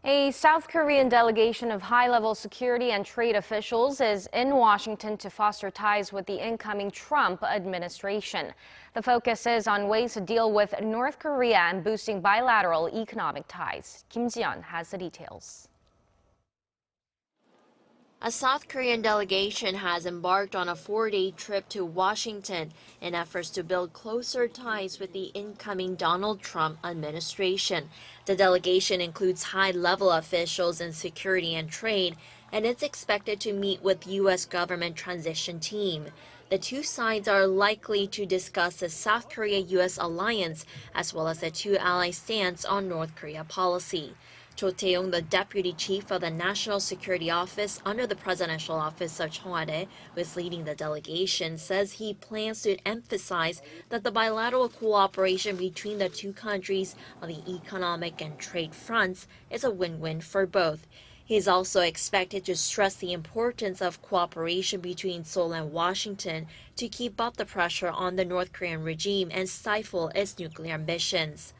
A South Korean delegation of high-level security and trade officials is in Washington to foster ties with the incoming Trump administration. The focus is on ways to deal with North Korea and boosting bilateral economic ties. Ji-yeon has the details. A South Korean delegation has embarked on a 4-day trip to Washington in efforts to build closer ties with the incoming Donald Trump administration. The delegation includes high-level officials in security and trade, and it's expected to meet with U.S. government transition team. The two sides are likely to discuss the South Korea-U.S. alliance, as well as the two allies' stance on North Korea policy. Cho Tae-yong, the deputy chief of the National Security Office under the presidential office of Cheong Wa Dae, who is leading the delegation, says he plans to emphasize that the bilateral cooperation between the two countries on the economic and trade fronts is a win-win for both. He is also expected to stress the importance of cooperation between Seoul and Washington to keep up the pressure on the North Korean regime and stifle its nuclear ambitions.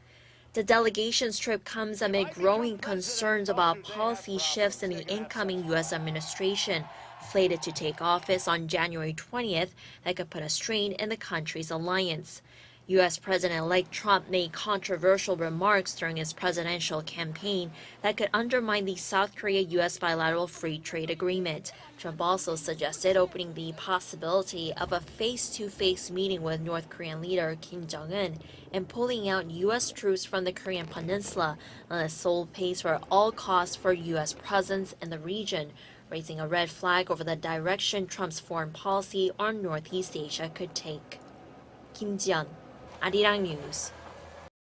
The delegation's trip comes amid growing concerns about policy shifts in the incoming U.S. administration, slated to take office on January 20th, that could put a strain in the country's alliance. U.S. President-elect Trump made controversial remarks during his presidential campaign that could undermine the South Korea-U.S. bilateral free trade agreement. Trump also suggested opening the possibility of a face-to-face meeting with North Korean leader Kim Jong-un and pulling out U.S. troops from the Korean peninsula unless Seoul pays for all costs for U.S. presence in the region, raising a red flag over the direction Trump's foreign policy on Northeast Asia could take. Ji-yeon, Arirang News.